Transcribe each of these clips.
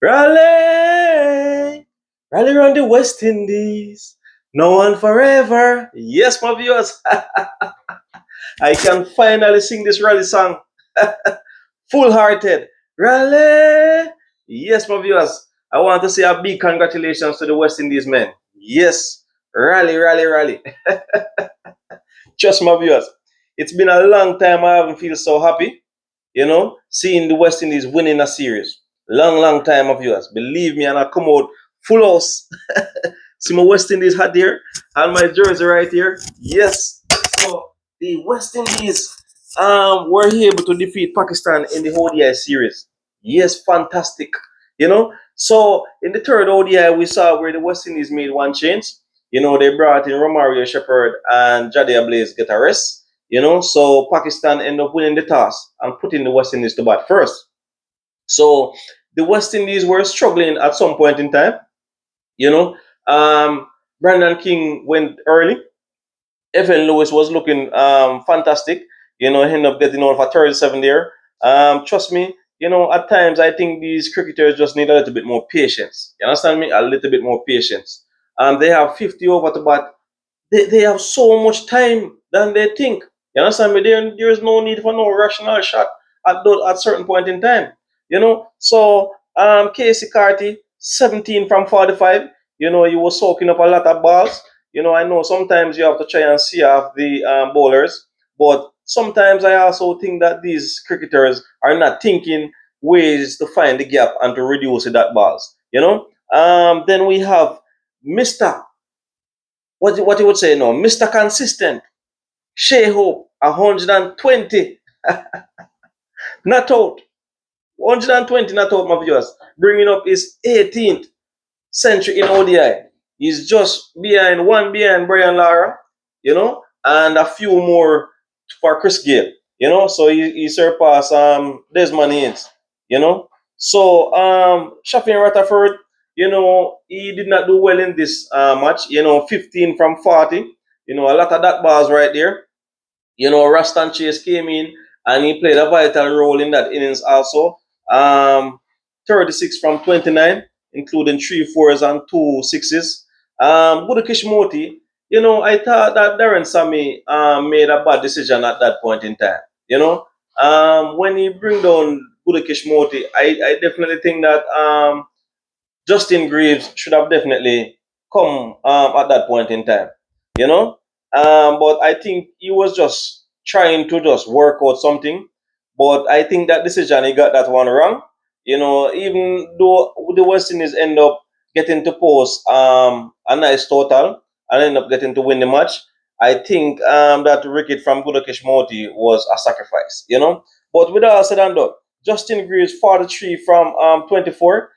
Rally! Rally around the West Indies. No one forever. Yes, my viewers. I can finally sing this rally song. Full hearted. Rally! Yes, my viewers. I want to say a big congratulations to the West Indies men. Yes. Rally, rally, rally. Trust my viewers. It's been a long time I haven't feel so happy, seeing the West Indies winning a series. Long, long time of viewers. Believe me, and I come out full house. See my West Indies hat here and my jersey right here. Yes. So the West Indies were able to defeat Pakistan in the ODI series. Yes, fantastic. So in the third ODI we saw where the West Indies made one change. They brought in Romario Shepherd and Jadiah Blaze get a rest. So Pakistan ended up winning the toss and putting the West Indies to bat first. So the West Indies were struggling at some point in time. You know, Brandon King went early. Evan Lewis was looking fantastic. He ended up getting on for 37 there. Trust me, at times I think these cricketers just need a little bit more patience. You understand me? A little bit more patience. They have 50 over to bat. They have so much time than they think. You understand me? There is no need for no rational shot at certain point in time. So Casey Carty, 17 from 45. He was soaking up a lot of balls. I know sometimes you have to try and see off the bowlers, but sometimes I also think that these cricketers are not thinking ways to find the gap and to reduce that balls. Then we have Mister what you would say now, Mr. Consistent, Shea Hope, 120, not out. 120 not out, my viewers. Bringing up his 18th century in ODI. He's just one behind Brian Lara, and a few more for Chris Gale, so he surpassed Desmond Haynes, you know. So Shafin Rutherford, he did not do well in this match, 15 from 40, a lot of that bars right there. Rastan Chase came in and he played a vital role in that innings also. Um, 36 from 29, including three fours and two sixes. Budakish Moti, I thought that Darren Sammy made a bad decision at that point in time. When he bring down Budakish Moti, I definitely think that Justin Greaves should have definitely come at that point in time, you know. But I think he was just trying to just work out something. But I think that decision he got that one wrong. Even though the West Indies end up getting to post a nice total and end up getting to win the match, I think that wicket from Gudakesh Moti was a sacrifice. But with all said and done, Justin Greaves 43 from 24,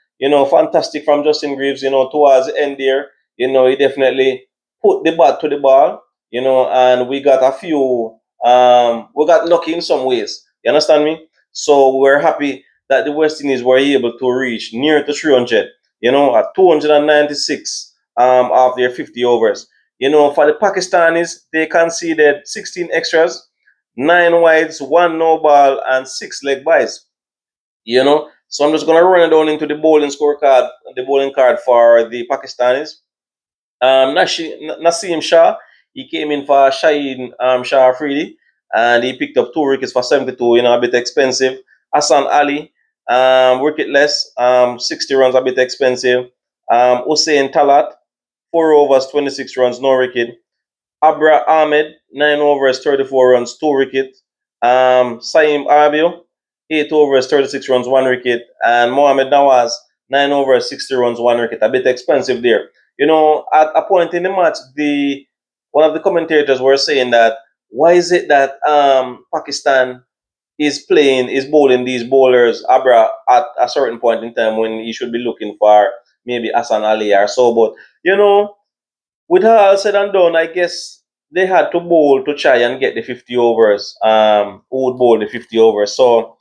fantastic from Justin Greaves, towards the end there. He definitely put the bat to the ball, and we got we got lucky in some ways. You understand me? So we're happy that the West Indies were able to reach near to 300, at 296 of their 50 overs. For the Pakistanis, they conceded 16 extras, 9 wides, 1 no ball, and 6 leg byes. So I'm just gonna run it down into the bowling scorecard, the bowling card for the Pakistanis. Naseem Shah, he came in for Shaheen Shah Afridi, and he picked up 2 wickets for 72, a bit expensive. Hassan Ali, wicketless, 60 runs, a bit expensive. Hussein Talat, 4 overs, 26 runs, no wicket. Abra Ahmed, 9 overs, 34 runs, 2 wickets. Saeem Abil, 8 overs, 36 runs, 1 wicket. And Mohamed Nawaz, 9 overs, 60 runs, 1 wicket. A bit expensive there. At a point in the match, the one of the commentators were saying that why is it that Pakistan is bowling these bowlers Abra at a certain point in time when he should be looking for maybe Hassan Ali or so. But with all said and done, I guess they had to bowl to try and get the 50 overs. Who would bowl the 50 overs? So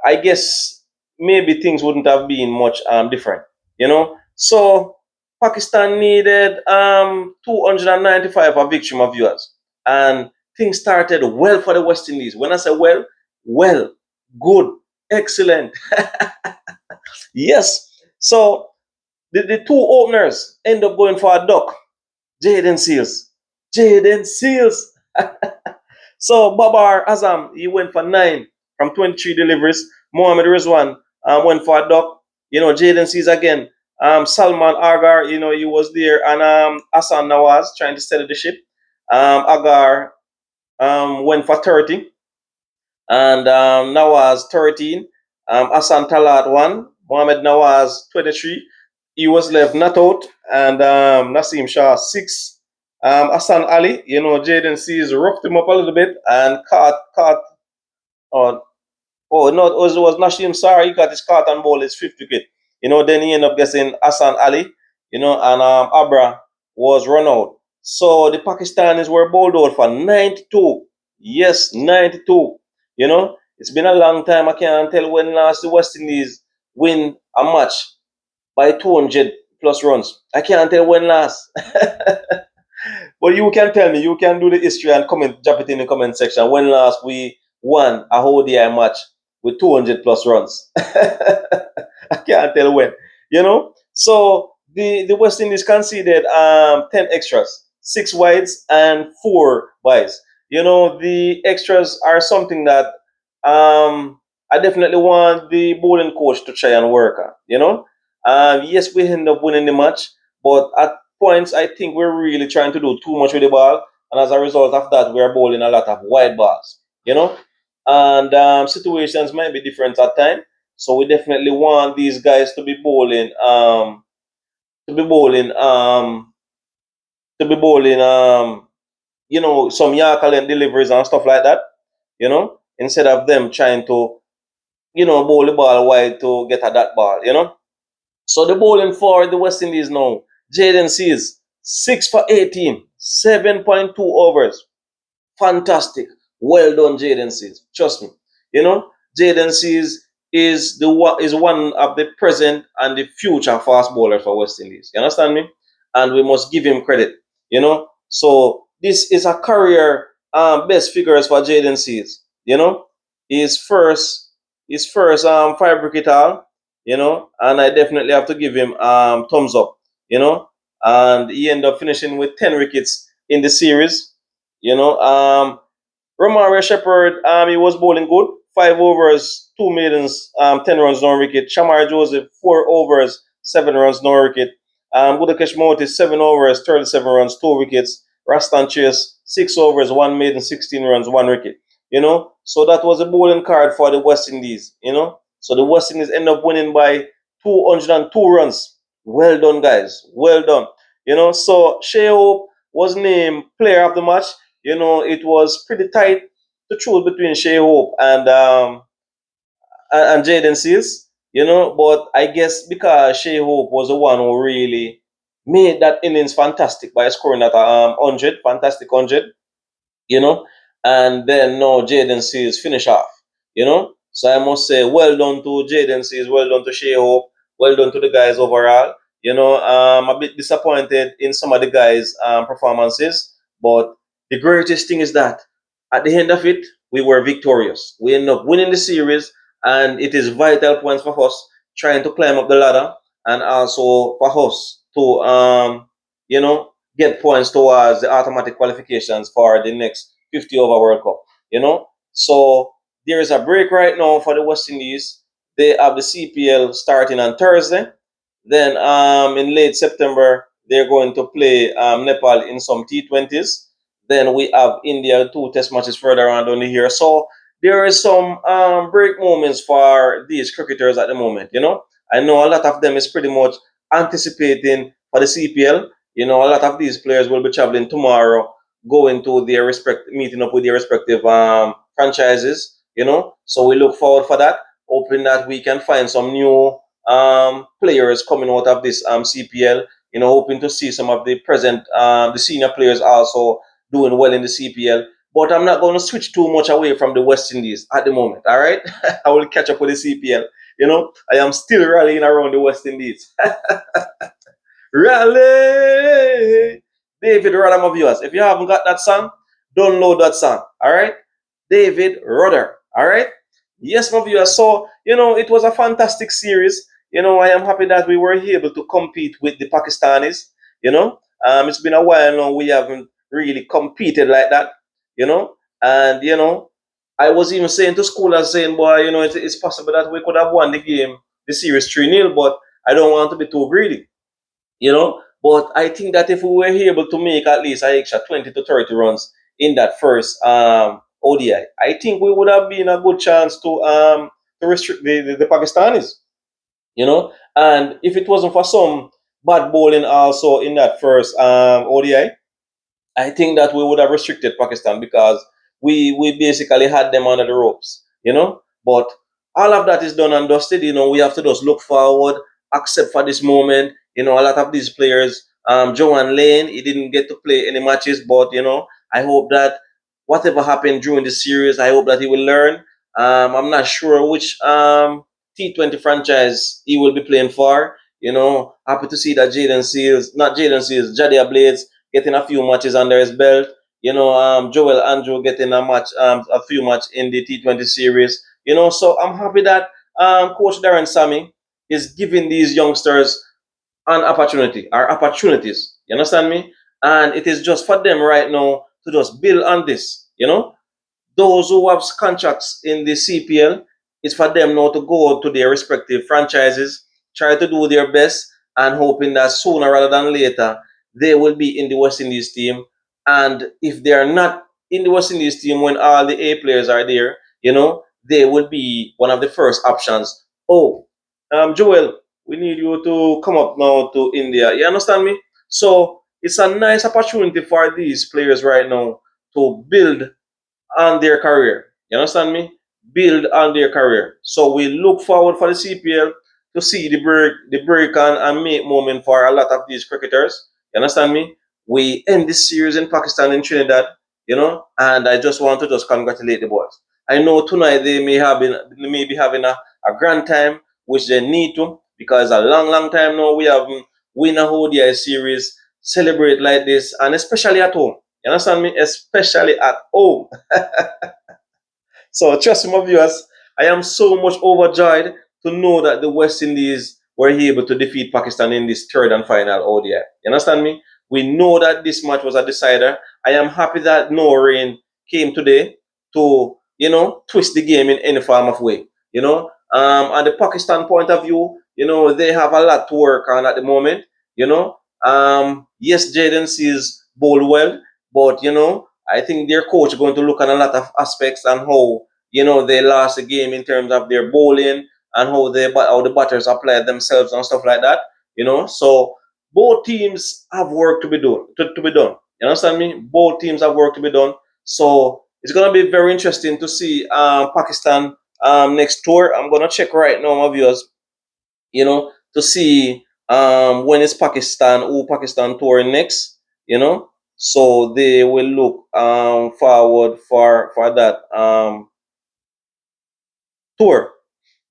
I guess maybe things wouldn't have been much different. So Pakistan needed 295 a victory, of viewers, and things started well for the West Indies. When I say well, good, excellent. Yes. So the two openers end up going for a duck. Jaden Seals. Jaden Seals. So Babar Azam, he went for 9 from 23 deliveries. Mohamed Rizwan went for a duck. Jaden Seals again. Salman Agar, he was there. And Hassan Nawaz trying to steady the ship. Agar went for 30. And Nawaz 13. Hassan Talat 1. Mohamed Nawaz 23. He was left not out. And Nasim Shah 6. Hassan Ali, Jaden Seas roughed him up a little bit and caught on. Oh, no, it was Nashim Sarr. He got his caught on ball, his fifth wicket. Then he ended up guessing Hassan Ali, and Abra was run out. So the Pakistanis were bowled out for 92. Yes, 92. It's been a long time. I can't tell when last the West Indies win a match by 200 plus runs. I can't tell when last. But you can tell me, you can do the history and comment, drop it in the comment section. When last we won a whole DI match with 200 plus runs? I can't tell when. So the West Indies conceded 10 extras, 6 wides and 4 buys. The extras are something that I definitely want the bowling coach to try and work on. Yes, we end up winning the match, but at points, I think we're really trying to do too much with the ball, and as a result of that, we're bowling a lot of wide balls. And situations might be different at times. So we definitely want these guys to be bowling, to be bowling, to be bowling, some Yorker length deliveries and stuff like that. Instead of them trying to, bowl the ball wide to get at that ball. So the bowling for the West Indies now, Jaden Seas, 6 for 18, 7.2 overs. Fantastic. Well done, Jaden Seas. Trust me. Jaden Seas is one of the present and the future fast bowlers for West Indies. You understand me? And we must give him credit. So this is a career best figures for Jaden Seas. His first five wicket haul, and I definitely have to give him thumbs up. And he ended up finishing with 10 wickets in the series. Romario Shepherd, he was bowling good. 5 overs, 2 maidens, 10 runs, no wicket. Shamar Joseph, 4 overs, 7 runs, no wicket. Gudakesh Moti, 7 overs, 37 runs, 2 wickets. Rastan Chase, 6 overs, 1 maiden, 16 runs, 1 wicket. So that was a bowling card for the West Indies. So the West Indies end up winning by 202 runs. Well done, guys. Well done. So Shea Hope was named player of the match. It was pretty tight to choose between Shea Hope and Jaden Seals. But I guess because Shea Hope was the one who really made that innings fantastic by scoring that 100, fantastic 100, you know, and then no Jaden Seals finish off, So I must say, well done to Jaden Seals, well done to Shea Hope, well done to the guys overall. I'm a bit disappointed in some of the guys' performances, but the greatest thing is that at the end of it, we were victorious. We ended up winning the series, and it is vital points for us trying to climb up the ladder, and also for us to get points towards the automatic qualifications for the next 50 over World Cup. So there is a break right now for the West Indies. They have the CPL starting on Thursday. Then in late September, they're going to play Nepal in some T20s. Then we have India 2 test matches further on down the year. So there is some break moments for these cricketers at the moment. I know a lot of them is pretty much anticipating for the CPL. A lot of these players will be traveling tomorrow, going to their meeting up with their respective franchises. So we look forward for that, hoping that we can find some new players coming out of this CPL. Hoping to see some of the present, the senior players also doing well in the CPL. But I'm not going to switch too much away from the West Indies at the moment. All right, I will catch up with the CPL. I am still rallying around the West Indies. Rally! David Rudder, my viewers. If you haven't got that song, download that song. All right, David Rudder. All right. Yes, my viewers. So it was a fantastic series. I am happy that we were able to compete with the Pakistanis. It's been a while now we haven't really competed like that. And I was even saying to school, I was saying, boy, it's possible that we could have won the series 3-0, but I don't want to be too greedy. But I think that if we were able to make at least an extra 20 to 30 runs in that first ODI, I think we would have been a good chance to restrict the Pakistanis. And if it wasn't for some bad bowling also in that first ODI, I think that we would have restricted Pakistan because we basically had them under the ropes. But all of that is done and dusted. We have to just look forward, accept for this moment. A lot of these players, Joan Lane, he didn't get to play any matches, but I hope that whatever happened during the series, I hope that he will learn. I'm not sure which T20 franchise he will be playing for. Happy to see that not Jaden Seals, Jadia Blades getting a few matches under his belt. Joel Andrew getting a few matches in the T20 series. So I'm happy that Coach Darren Sammy is giving these youngsters an opportunity or opportunities. You understand me? And it is just for them right now to just build on this. Those who have contracts in the CPL, it's for them now to go to their respective franchises, try to do their best, and hoping that sooner rather than later they will be in the West Indies team. And if they are not in the West Indies team when all the A players are there, they will be one of the first options. Oh, Joel, we need you to come up now to India. You understand me? So it's a nice opportunity for these players right now to build on their career. You understand me? Build on their career. So we look forward for the CPL to see the break and make moment for a lot of these cricketers. You understand me? We end this series in Pakistan and Trinidad, and I just want to just congratulate the boys. I know tonight they may be having a grand time, which they need to, because a long, long time now we haven't win a ODI series, celebrate like this, and especially at home. You understand me? Especially at home. So trust me, my viewers, I am so much overjoyed to know that the West Indies were able to defeat Pakistan in this third and final ODI. You understand me? We know that this match was a decider. I am happy that no rain came today to, twist the game in any form of way. On the Pakistan point of view, they have a lot to work on at the moment. Yes, Jaden sees bowl well, but I think their coach is going to look at a lot of aspects and how they lost the game in terms of their bowling and how the batters applied themselves and stuff like that. So both teams have work to be done. To be done. You understand me? Both teams have work to be done. So it's gonna be very interesting to see Pakistan next tour. I'm gonna check right now, my viewers. To see when is Pakistan touring next. So they will look forward for that tour.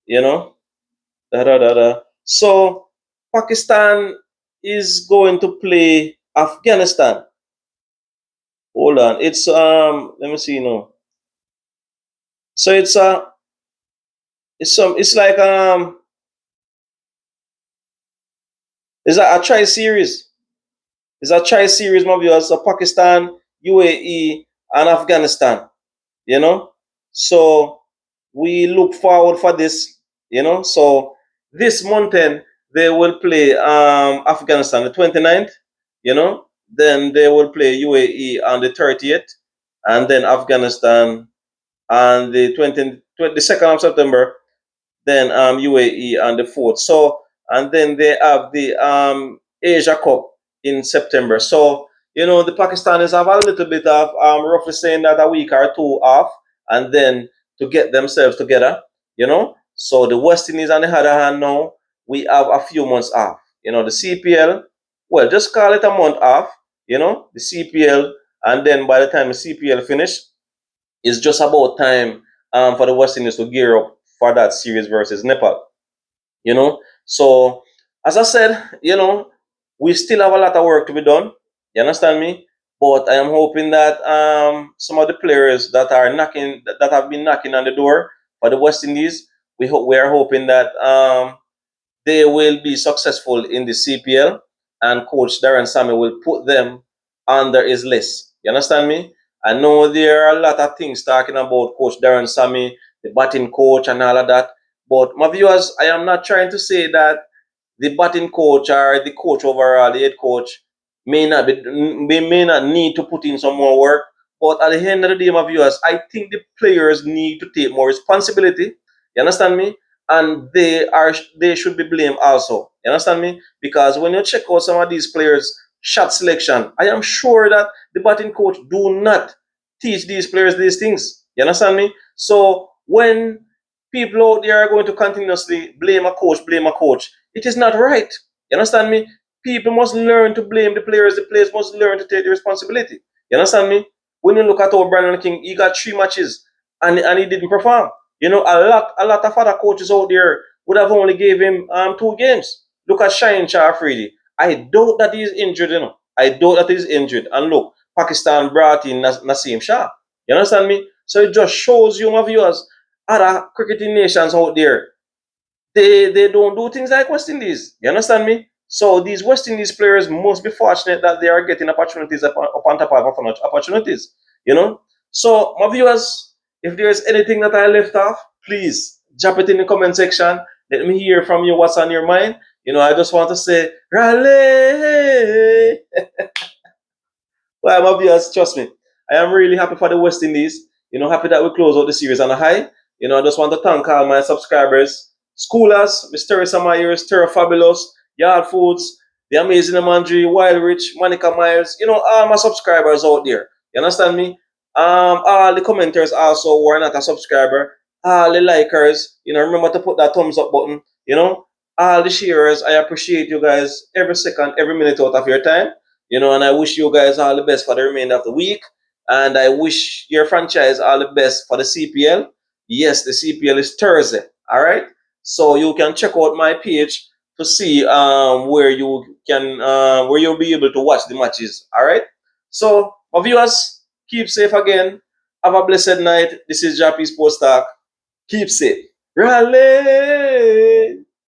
You know, da da da da. So Pakistan is going to play Afghanistan. Hold on, it's let me see now. So it's like it's a try series. It's a try series, my viewers. So Pakistan, UAE, and Afghanistan. You know, so we look forward for this. So this mountain they will play Afghanistan the 29th. Then they will play UAE on the 30th, and then Afghanistan on the 22nd of September, then UAE on the 4th. So, and then they have the Asia Cup in September. So, the Pakistanis have a little bit of, roughly saying that a week or two off, and then to get themselves together. So the West Indies, on the other hand, now we have a few months off. The CPL, well, just call it a month off. The CPL, and then by the time the CPL finish, it's just about time for the West Indies to gear up for that series versus Nepal. So as I said, we still have a lot of work to be done. You understand me? But I am hoping that some of the players that have been knocking on the door for the West Indies, we are hoping that they will be successful in the CPL, and Coach Darren Sammy will put them under his list. You understand me? I know there are a lot of things talking about Coach Darren Sammy, the batting coach, and all of that. But my viewers, I am not trying to say that the batting coach or the coach overall, the head coach, may not need to put in some more work. But at the end of the day, my viewers, I think the players need to take more responsibility. You understand me? And they should be blamed also. You understand me? Because when you check out some of these players' shot selection, I am sure that the batting coach do not teach these players these things. You understand me? So when people out there are going to continuously blame a coach, it is not right. You understand me? People must learn to blame the players. The players must learn to take the responsibility. You understand me? When you look at our Brandon King, he got 3 matches and he didn't perform. You know, a lot of other coaches out there would have only gave him 2 games. Look at Shine Shah Afridi. I doubt that he's injured, you know. I doubt that he's injured. And look, Pakistan brought in Naseem Shah. You understand me? So it just shows you, my viewers, other cricketing nations out there, they don't do things like West Indies. You understand me? So these West Indies players must be fortunate that they are getting opportunities upon top of opportunities. You know. So my viewers, if there is anything that I left off, please drop it in the comment section. Let me hear from you what's on your mind. You know, I just want to say, Raleigh. Well, my viewers, trust me, I am really happy for the West Indies. You know, happy that we close out the series on a high. You know, I just want to thank all my subscribers, Schoolers, Mr. Samayers, Terra Fabulous, Yard Foods, The Amazing Amandri, Wild Rich, Monica Miles, you know, all my subscribers out there. You understand me? All the commenters also who are not a subscriber, all the likers, you know, remember to put that thumbs up button, you know, all the sharers, I appreciate you guys every second, every minute out of your time. You know, and I wish you guys all the best for the remainder of the week. And I wish your franchise all the best for the CPL. Yes, the CPL is Thursday. All right. So you can check out my page to see where you'll be able to watch the matches. All right. So my viewers, keep safe again. Have a blessed night. This is Jah-P Sports Talk. Keep safe. Raleigh.